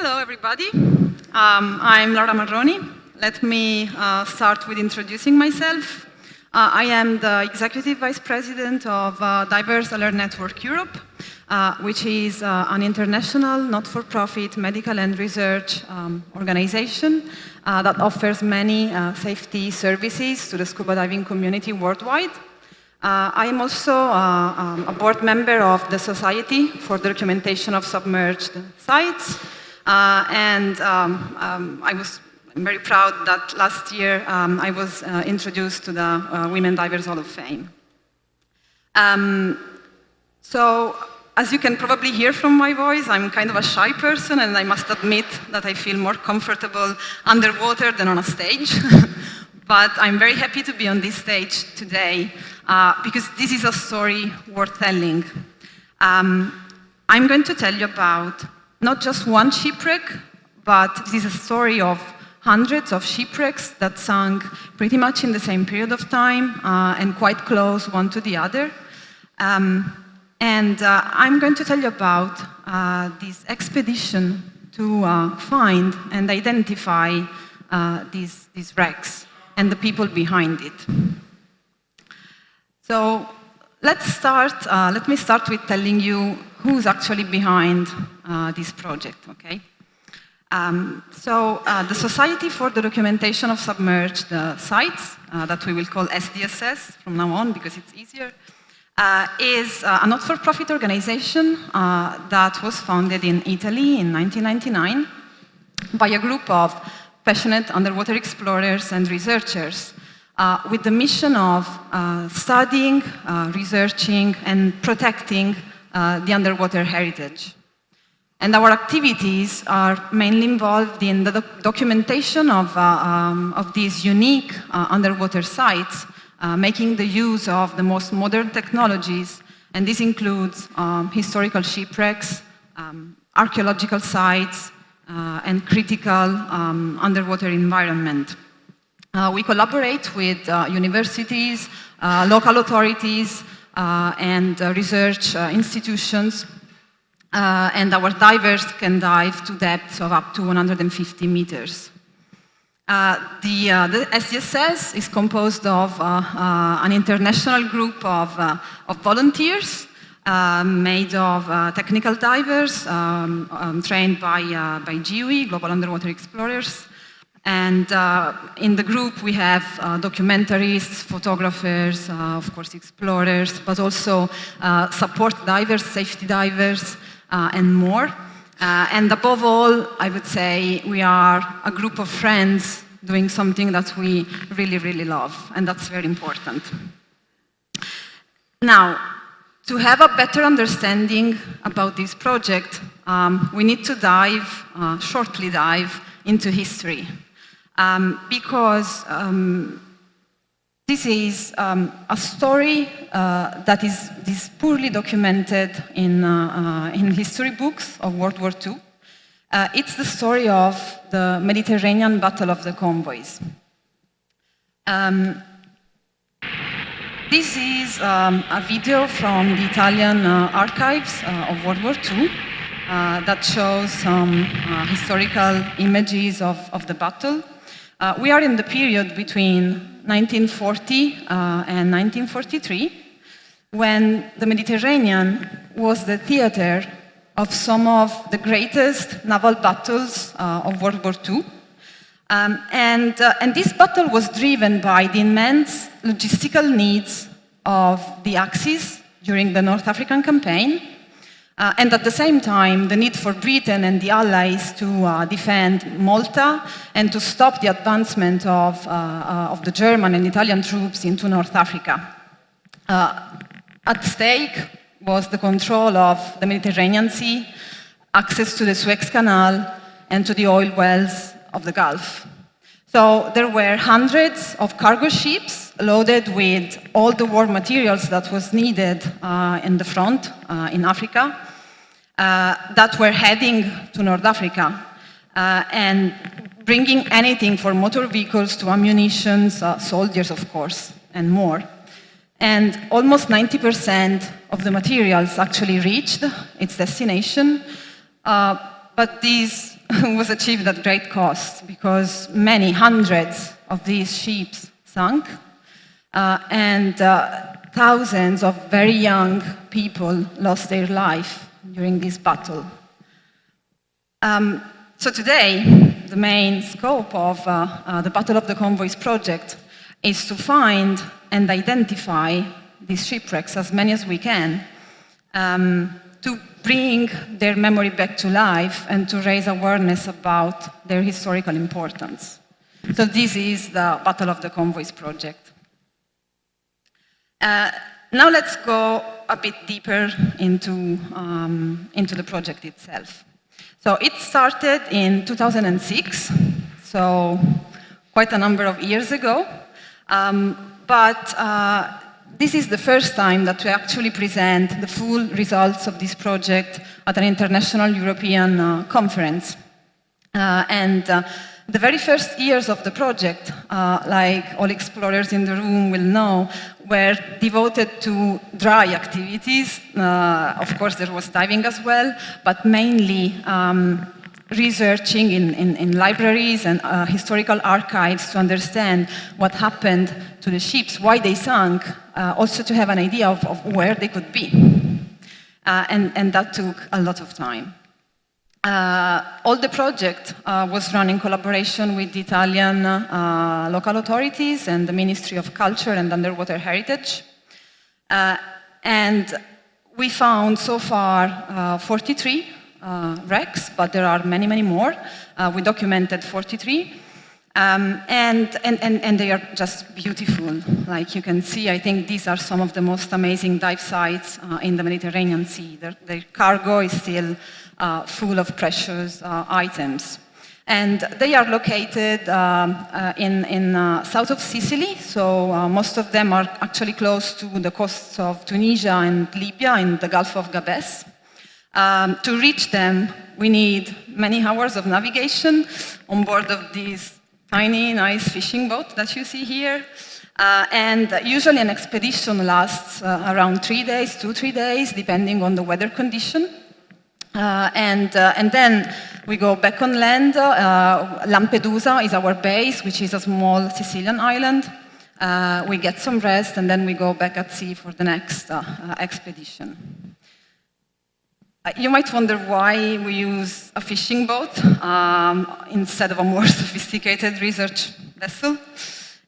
Hello, everybody. I'm Laura Marroni. Let me start with introducing myself. I am the Executive Vice President of Diverse Alert Network Europe, which is an international, not-for-profit medical and research organization that offers many safety services to the scuba diving community worldwide. I am also a board member of the Society for the Documentation of Submerged Sites, and I'm very proud that last year I was introduced to the Women Divers Hall of Fame. So, as you can probably hear from my voice, I'm kind of a shy person, and I must admit that I feel more comfortable underwater than on a stage. But I'm very happy to be on this stage today because this is a story worth telling. I'm going to tell you about not just one shipwreck, but this is a story of hundreds of shipwrecks that sank pretty much in the same period of time and quite close one to the other. I'm going to tell you about this expedition to find and identify these wrecks and the people behind it. So let me start with telling you who's actually behind this project, okay? The Society for the Documentation of Submerged Sites, that we will call SDSS from now on because it's easier, is a not-for-profit organization that was founded in Italy in 1999 by a group of passionate underwater explorers and researchers with the mission of studying, researching, and protecting the underwater heritage. And our activities are mainly involved in the documentation of these unique underwater sites, making the use of the most modern technologies, and this includes historical shipwrecks, archaeological sites, and critical underwater environment. We collaborate with universities, local authorities, and research institutions, and our divers can dive to depths of up to 150 meters. The SDSS is composed of an international group of volunteers made of technical divers trained by WWII, Global Underwater Explorers. And in the group we have documentaries, photographers, of course explorers, but also support divers, safety divers, and more. And above all, I would say we are a group of friends doing something that we really, really love, and that's very important. Now, to have a better understanding about this project, we need to shortly dive into history. Because this is a story that is poorly documented in history books of World War II. It's the story of the Mediterranean Battle of the Convoys. This is a video from the Italian archives of World War II that shows some historical images of the battle. We are in the period between 1940 and 1943, when the Mediterranean was the theater of some of the greatest naval battles of World War II. And this battle was driven by the immense logistical needs of the Axis during the North African campaign, and at the same time, the need for Britain and the Allies to defend Malta and to stop the advancement of the German and Italian troops into North Africa. At stake was the control of the Mediterranean Sea, access to the Suez Canal, and to the oil wells of the Gulf. So there were hundreds of cargo ships loaded with all the war materials that was needed in the front in Africa that were heading to North Africa and bringing anything from motor vehicles to ammunition, soldiers of course, and more. And almost 90% of the materials actually reached its destination, but these was achieved at great cost because many hundreds of these ships sunk, and thousands of very young people lost their life during this battle. So today, the main scope of the Battle of the Convoys project is to find and identify these shipwrecks, as many as we can, to bring their memory back to life and to raise awareness about their historical importance. So this is the Battle of the Convoys project. Now let's go a bit deeper into the project itself. So it started in 2006, so quite a number of years ago, but this is the first time that we actually present the full results of this project at an international European conference. The very first years of the project, like all explorers in the room will know, were devoted to dry activities. Of course, there was diving as well, but mainly researching in libraries and historical archives to understand what happened to the ships, why they sank, also to have an idea of where they could be. And that took a lot of time. All the project was run in collaboration with the Italian local authorities and the Ministry of Culture and Underwater Heritage. And we found so far 43 wrecks, but there are many, many more. We documented 43. And they are just beautiful. Like you can see, I think these are some of the most amazing dive sites in the Mediterranean Sea. Their cargo is still full of precious items. And they are located in south of Sicily, so most of them are actually close to the coasts of Tunisia and Libya in the Gulf of Gabes. To reach them, we need many hours of navigation on board of this tiny, nice fishing boat that you see here. And usually an expedition lasts around 3 days, 2-3 days, depending on the weather condition. And then we go back on land. Lampedusa is our base, which is a small Sicilian island. We get some rest, and then we go back at sea for the next expedition. You might wonder why we use a fishing boat instead of a more sophisticated research vessel.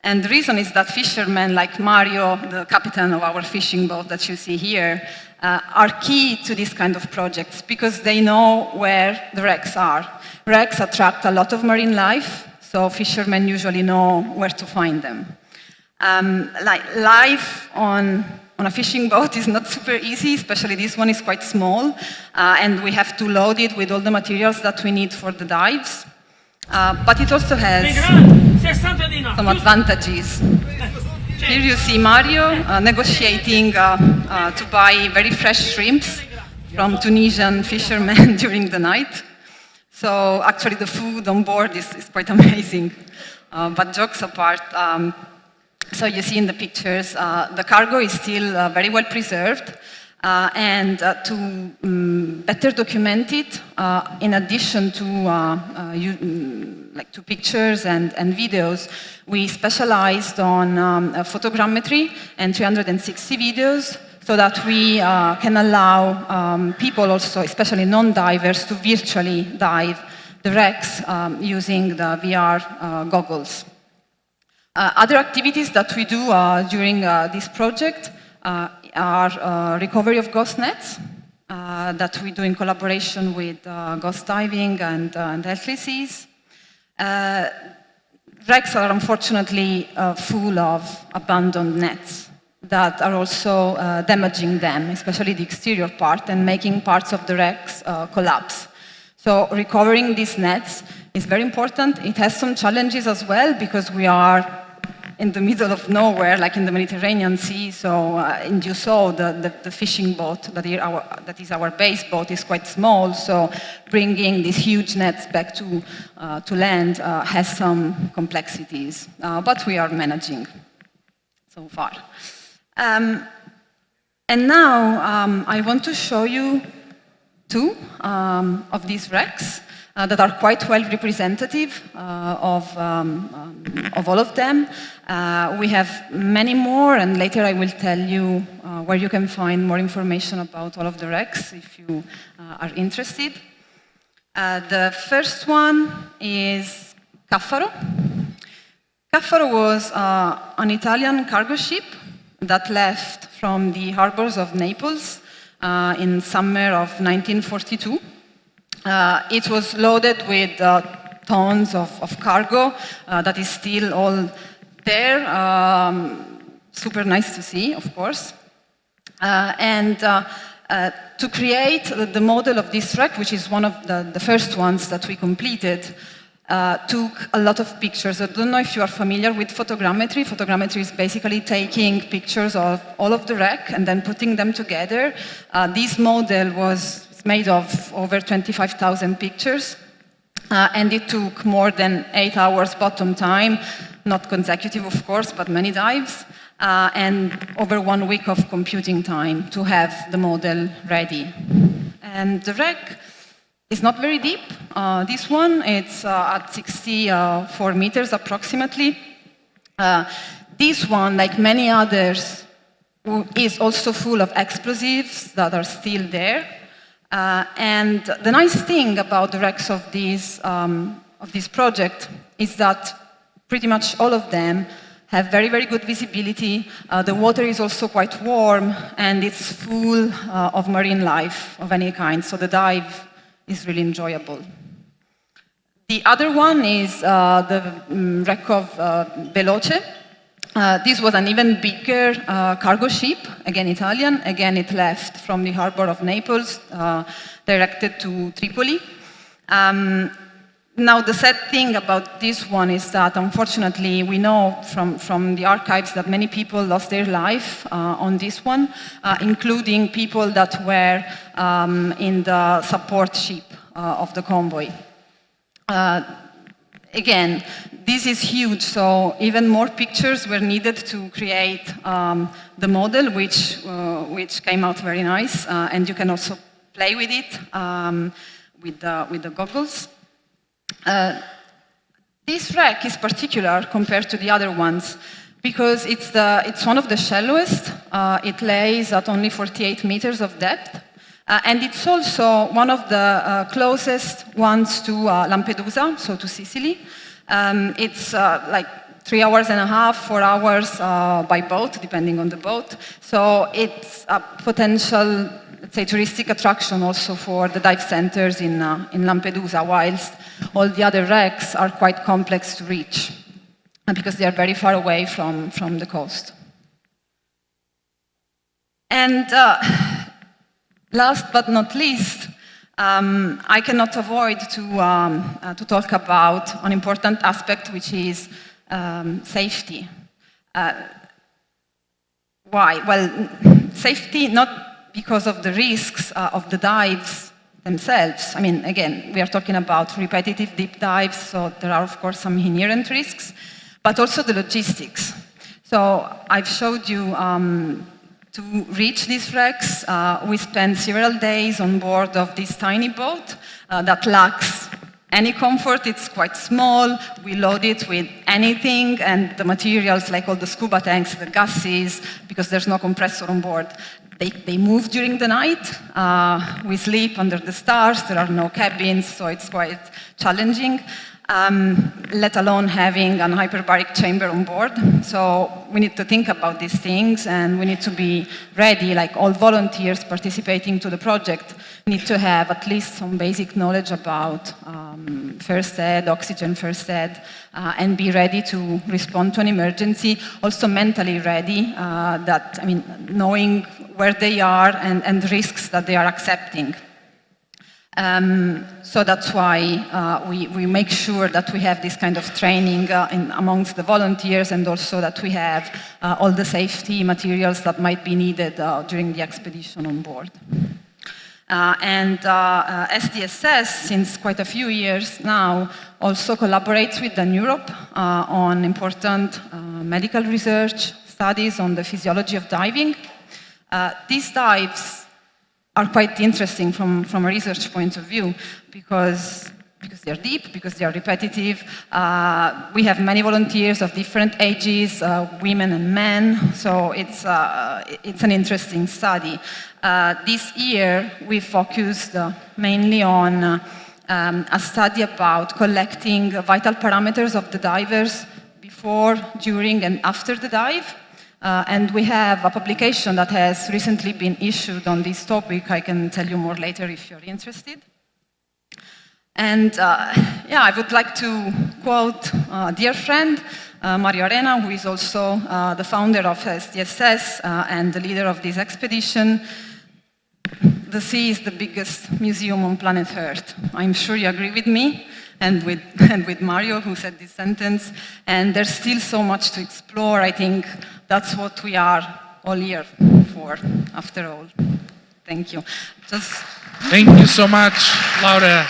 And the reason is that fishermen like Mario, the captain of our fishing boat that you see here, are key to this kind of projects because they know where the wrecks are. Wrecks attract a lot of marine life, so fishermen usually know where to find them. Life on a fishing boat is not super easy, especially this one is quite small, and we have to load it with all the materials that we need for the dives. But it also has some advantages. Here you see Mario negotiating to buy very fresh shrimps from Tunisian fishermen during the night. So actually the food on board is quite amazing. But jokes apart, so you see in the pictures, the cargo is still very well preserved. And to better document it, in addition to pictures and videos, we specialized on photogrammetry and 360 videos so that we can allow people also, especially non-divers, to virtually dive the wrecks using the VR goggles. Other activities that we do during this project are recovery of ghost nets that we do in collaboration with Ghost Diving and Healthy Seas. Wrecks are unfortunately full of abandoned nets that are also damaging them, especially the exterior part, and making parts of the wrecks collapse. So recovering these nets is very important. It has some challenges as well because we are in the middle of nowhere, like in the Mediterranean Sea. So, and you saw the fishing boat that is our base boat is quite small. So, bringing these huge nets back to land has some complexities, but we are managing so far. And now I want to show you two of these wrecks. that are quite well representative of all of them. We have many more, and later I will tell you where you can find more information about all of the wrecks if you are interested. The first one is Caffaro. Caffaro was an Italian cargo ship that left from the harbors of Naples in summer of 1942. It was loaded with tons of cargo that is still all there. Super nice to see, of course. To create the model of this wreck, which is one of the first ones that we completed, took a lot of pictures. I don't know if you are familiar with photogrammetry. Photogrammetry is basically taking pictures of all of the wreck and then putting them together. This model was made of over 25,000 pictures, and it took more than 8 hours bottom time, not consecutive, of course, but many dives, and over 1 week of computing time to have the model ready. And the wreck is not very deep. This one, it's at 64 meters approximately. This one, like many others, is also full of explosives that are still there. And the nice thing about the wrecks of this project is that pretty much all of them have very, very good visibility. The water is also quite warm, and it's full of marine life of any kind, so the dive is really enjoyable. The other one is the wreck of Veloce. This was an even bigger cargo ship, again Italian. Again, it left from the harbor of Naples, directed to Tripoli. Now, the sad thing about this one is that, unfortunately, we know from the archives that many people lost their life on this one, including people that were in the support ship of the convoy. Again, this is huge, so even more pictures were needed to create the model, which came out very nice, and you can also play with it with the goggles. This wreck is particular compared to the other ones because it's one of the shallowest. It lays at only 48 meters of depth. And it's also one of the closest ones to Lampedusa, so to Sicily. It's like 3 hours and a half, 4 hours by boat, depending on the boat. So it's a potential, let's say, touristic attraction also for the dive centers in Lampedusa, whilst all the other wrecks are quite complex to reach because they are very far away from the coast. And last but not least, I cannot avoid to talk about an important aspect, which is safety. Why? Well, safety not because of the risks of the dives themselves. I mean, again, we are talking about repetitive deep dives, so there are, of course, some inherent risks, but also the logistics. So I've showed you to reach these wrecks, we spent several days on board of this tiny boat that lacks any comfort. It's quite small. We load it with anything, and the materials, like all the scuba tanks, the gases, because there's no compressor on board, they move during the night. We sleep under the stars. There are no cabins, so it's quite challenging. Let alone having an hyperbaric chamber on board. So we need to think about these things, and we need to be ready, like all volunteers participating to the project need to have at least some basic knowledge about first aid, oxygen first aid, and be ready to respond to an emergency, also mentally ready, knowing where they are and the risks that they are accepting. So that's why we make sure that we have this kind of training amongst the volunteers, and also that we have all the safety materials that might be needed during the expedition on board. SDSS, since quite a few years now, also collaborates with Europe on important medical research studies on the physiology of diving. These dives are quite interesting from a research point of view because they're deep, because they're repetitive. We have many volunteers of different ages, women and men, so it's an interesting study. This year, we focused mainly on a study about collecting vital parameters of the divers before, during, and after the dive. And we have a publication that has recently been issued on this topic. I can tell you more later if you're interested. And yeah, I would like to quote a dear friend, Mario Arena, who is also the founder of SDSS and the leader of this expedition. The sea is the biggest museum on planet Earth. I'm sure you agree with me and with Mario, who said this sentence. And there's still so much to explore. I think that's what we are all here for, after all. Thank you. Thank you so much, Laura.